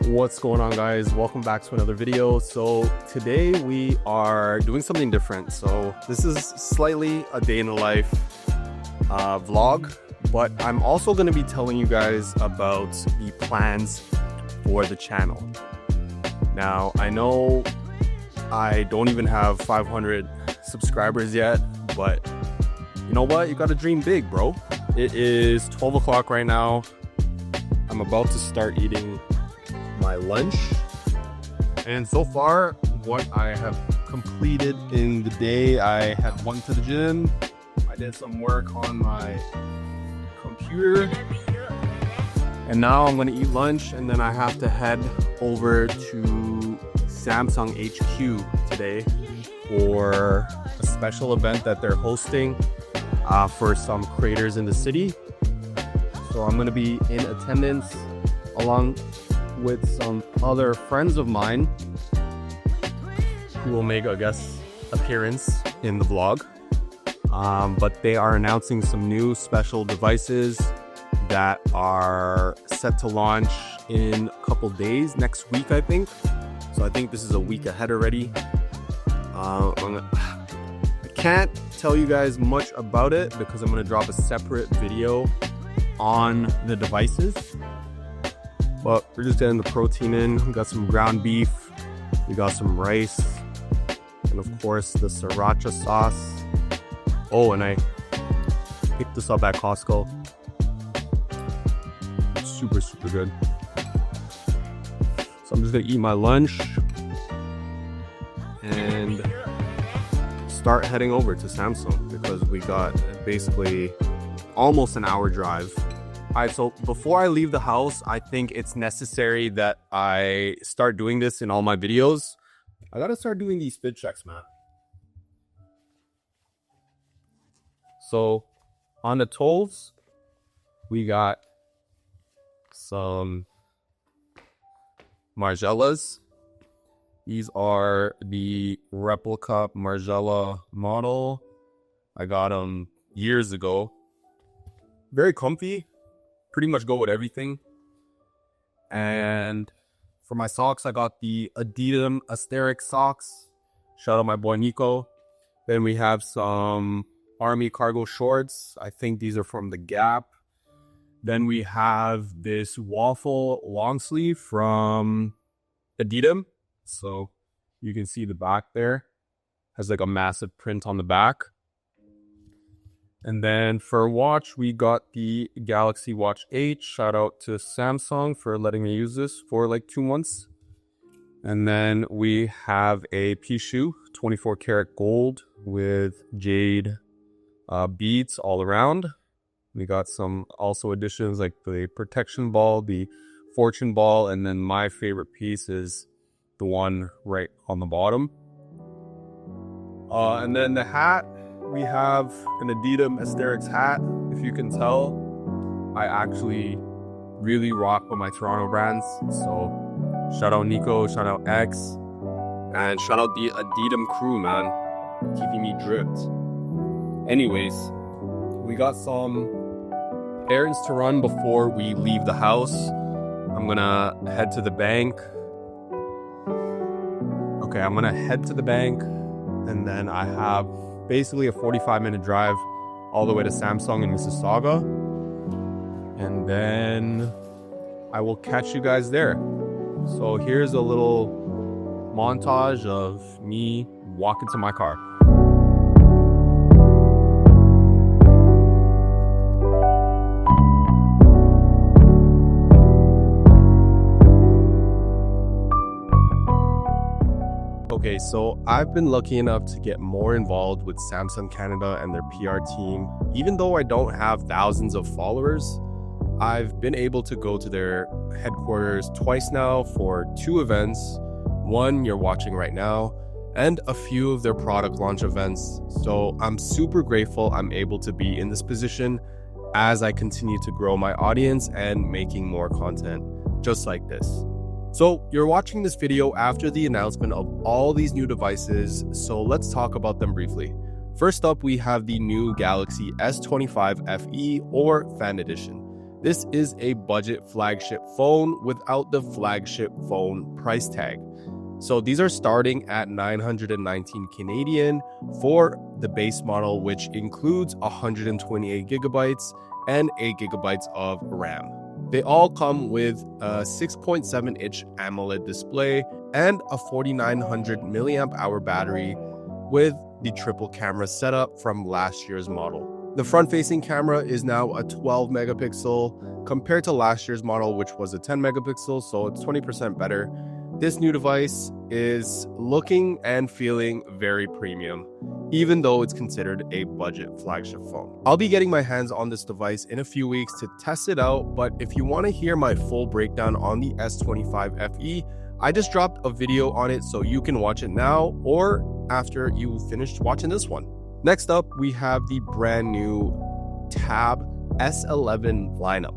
What's going on, guys? Welcome back to another video. So today we are doing something different. So this is slightly a day in the life vlog, but I'm also going to be telling you guys about the plans for the channel. Now, I know I don't even have 500 subscribers yet, but you know what? You got to dream big, bro. It is 12 o'clock right now. I'm about to start eating my lunch, and so far what I have completed in the day, I had went to the gym, I did some work on my computer, and now I'm gonna eat lunch, and then I have to head over to Samsung HQ today for a special event that they're hosting for some creators in the city. So I'm gonna be in attendance along with some other friends of mine who will make a guest appearance in the vlog. But they are announcing some new special devices that are set to launch in a couple days, next week, I think. So I think this is a week ahead already. I can't tell you guys much about it because I'm gonna drop a separate video on the devices. But we're just getting the protein in. We got some ground beef, we got some rice, and of course the sriracha sauce. Oh, and I picked this up at Costco. It's super good. So I'm just gonna eat my lunch and start heading over to Samsung because we got basically almost an hour drive. Alright, so before I leave the house, I think it's necessary that I start doing this in all my videos. I gotta start doing these fit checks, man. So on the tolls, we got some Margielas. These are the replica Margiela model. I got them years ago. Very comfy. Pretty much go with everything. And for my socks, I got the Adidas Asterix socks. Shout out my boy Nico. Then we have some army cargo shorts. I think these are from the Gap. Then we have this waffle long sleeve from Adidas. So you can see the back there. Has like a massive print on the back. And then for watch, we got the Galaxy Watch 8. Shout out to Samsung for letting me use this for like 2 months. And then we have a P-shoe, 24 karat gold with jade beads all around. We got some also additions like the protection ball, the fortune ball, and then my favorite piece is the one right on the bottom. And then the hat. We have an Adidas Asterix hat. If you can tell, I actually really rock with my Toronto brands. So shout out Nico, shout out X, and shout out the Adidas crew, man, keeping me dripped. Anyways, we got some errands to run before we leave the house. I'm gonna head to the bank. Okay, I'm gonna head to the bank, and then I have basically a 45-minute drive all the way to Samsung in Mississauga, and then I will catch you guys there. So here's a little montage of me walking to my car. Okay, so I've been lucky enough to get more involved with Samsung Canada and their PR team. Even though I don't have thousands of followers, I've been able to go to their headquarters twice now for 2 events. One you're watching right now, and a few of their product launch events. So I'm super grateful I'm able to be in this position as I continue to grow my audience and making more content just like this. So you're watching this video after the announcement of all these new devices, so let's talk about them briefly. First up, we have the new Galaxy S25 FE or Fan Edition. This is a budget flagship phone without the flagship phone price tag. So these are starting at 919 Canadian for the base model, which includes 128 gigabytes and 8 gigabytes of RAM. They all come with a 6.7-inch AMOLED display and a 4900 milliamp hour battery with the triple camera setup from last year's model. The front-facing camera is now a 12 megapixel compared to last year's model, which was a 10 megapixel, so it's 20% better. This new device is looking and feeling very premium, even though it's considered a budget flagship phone. I'll be getting my hands on this device in a few weeks to test it out, but if you want to hear my full breakdown on the S25 FE, I just dropped a video on it, so you can watch it now or after you finished watching this one. Next up, we have the brand new Tab S11 lineup.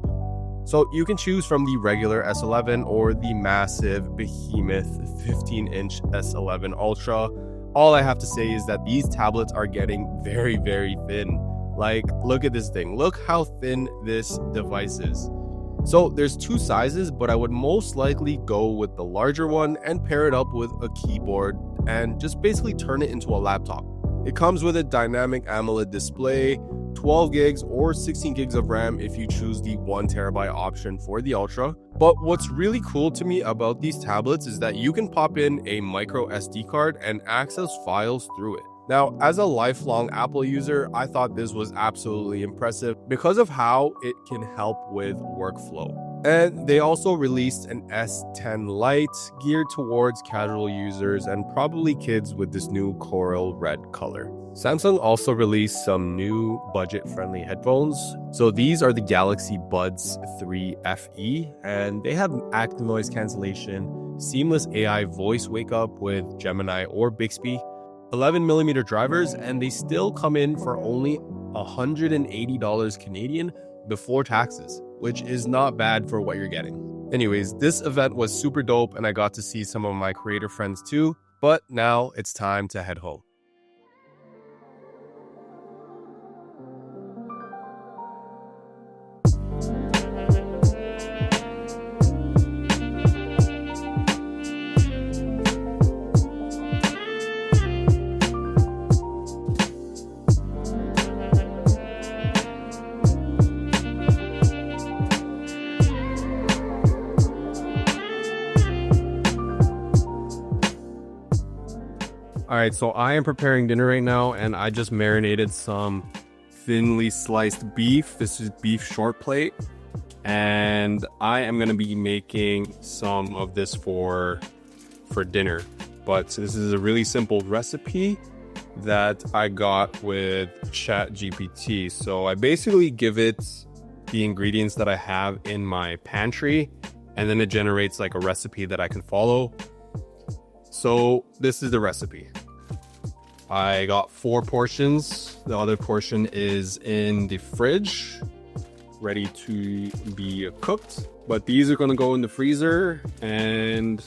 So you can choose from the regular S11 or the massive behemoth 15-inch S11 Ultra. All I have to say is that these tablets are getting very, very thin. Like, look at this thing. Look how thin this device is. So there's two sizes, but I would most likely go with the larger one and pair it up with a keyboard and just basically turn it into a laptop. It comes with a dynamic AMOLED display, 12 gigs or 16 gigs of RAM if you choose the 1TB option for the Ultra. But what's really cool to me about these tablets is that you can pop in a micro SD card and access files through it. Now, as a lifelong Apple user, I thought this was absolutely impressive because of how it can help with workflow. And they also released an S10 Lite geared towards casual users and probably kids with this new coral red color. Samsung also released some new budget-friendly headphones. So these are the Galaxy Buds 3 FE, and they have active noise cancellation, seamless AI voice wake up with Gemini or Bixby, 11mm drivers, and they still come in for only $180 Canadian before taxes, which is not bad for what you're getting. Anyways, this event was super dope and I got to see some of my creator friends too, but now it's time to head home. All right, so I am preparing dinner right now and I just marinated some thinly sliced beef. This is beef short plate. And I am gonna be making some of this for dinner. But this is a really simple recipe that I got with ChatGPT. So I basically give it the ingredients that I have in my pantry and then it generates like a recipe that I can follow. So this is the recipe. I got 4 portions. The other portion is in the fridge, ready to be cooked. But these are gonna go in the freezer and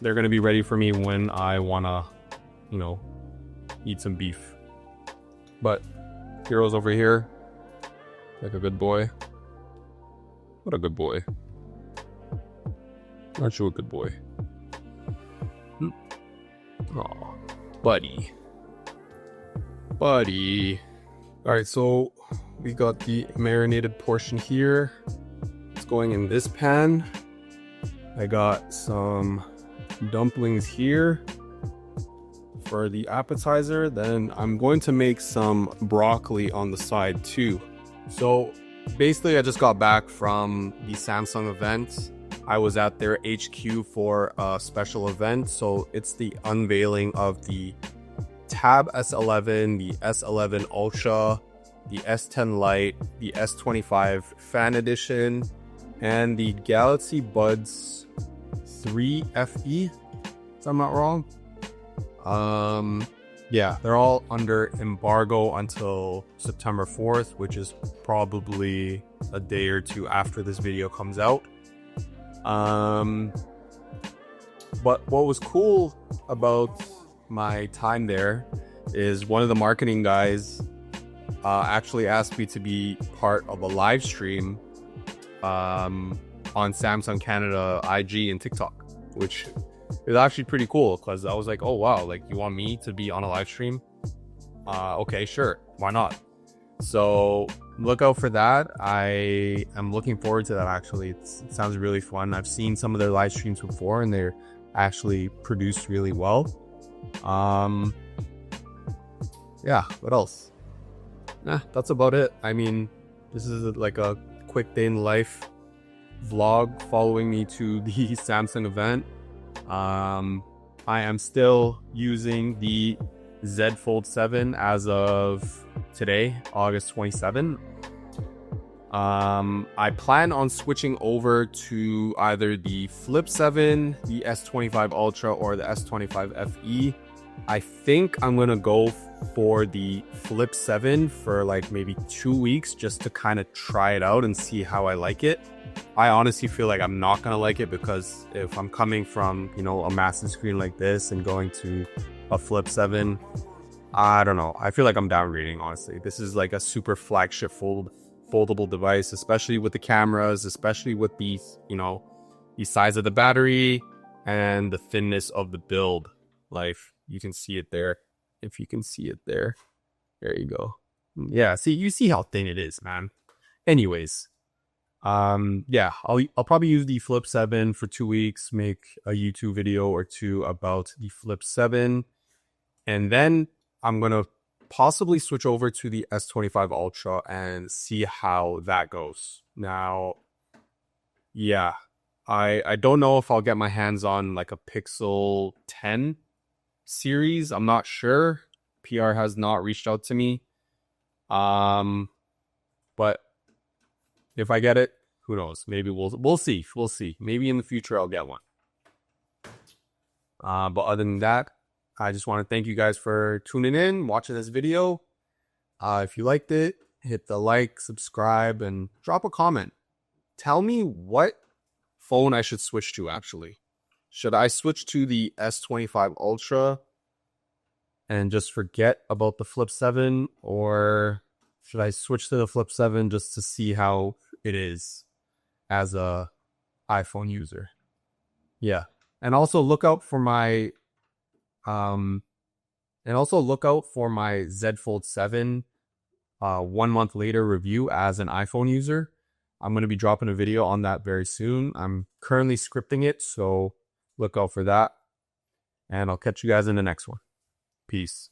they're gonna be ready for me when I wanna, eat some beef. But Hero's over here, like a good boy. What a good boy. Aren't you a good boy? Aw, buddy. All right, so we got the marinated portion here. It's going in this pan. I got some dumplings here for the appetizer. Then I'm going to make some broccoli on the side too. So basically I just got back from the Samsung event. I was at their HQ for a special event. So it's the unveiling of the Tab S11, the S11 Ultra, the S10 Lite, the S25 Fan Edition, and the Galaxy Buds 3 FE, if I'm not wrong. Yeah, they're all under embargo until September 4th, which is probably a day or two after this video comes out. But what was cool about my time there is one of the marketing guys actually asked me to be part of a live stream on Samsung Canada IG and TikTok, which is actually pretty cool because I was like, oh wow, like you want me to be on a live stream? Okay, sure, why not? So look out for that. I am looking forward to that. Actually, it sounds really fun. I've seen some of their live streams before and they're actually produced really well. Yeah, what else? That's about it. I mean, this is like a quick day in life vlog following me to the Samsung event. I am still using the Z Fold 7 as of today, August 27. I plan on switching over to either the Flip 7, the S25 Ultra, or the S25 FE. I think I'm gonna go for the Flip 7 for like maybe 2 weeks just to kind of try it out and see how I like it. I honestly feel like I'm not gonna like it because if I'm coming from, you know, a massive screen like this and going to a Flip 7, I don't know. I feel like I'm downgrading, honestly. This is like a super flagship foldable device, especially with the cameras, especially with the, you know, the size of the battery and the thinness of the build. Like, you can see it there. If you can see it there. There you go. Yeah, see, you see how thin it is, man. Anyways, yeah, I'll probably use the Flip 7 for 2 weeks, make a YouTube video or two about the Flip 7, and then I'm gonna possibly switch over to the S25 Ultra and see how that goes. Now, yeah, I don't know if I'll get my hands on like a Pixel 10 series. I'm not sure. PR has not reached out to me. But if I get it, who knows? Maybe we'll see. We'll see. Maybe in the future I'll get one. But other than that, I just want to thank you guys for tuning in, watching this video. If you liked it, hit the like, subscribe, and drop a comment. Tell me what phone I should switch to, actually. Should I switch to the S25 Ultra and just forget about the Flip 7? Or should I switch to the Flip 7 just to see how it is as a iPhone user? Yeah. And also look out for my Z Fold 7 1 month later review as an iPhone user. I'm going to be dropping a video on that very soon. I'm currently scripting it, so look out for that. And I'll catch you guys in the next one. Peace.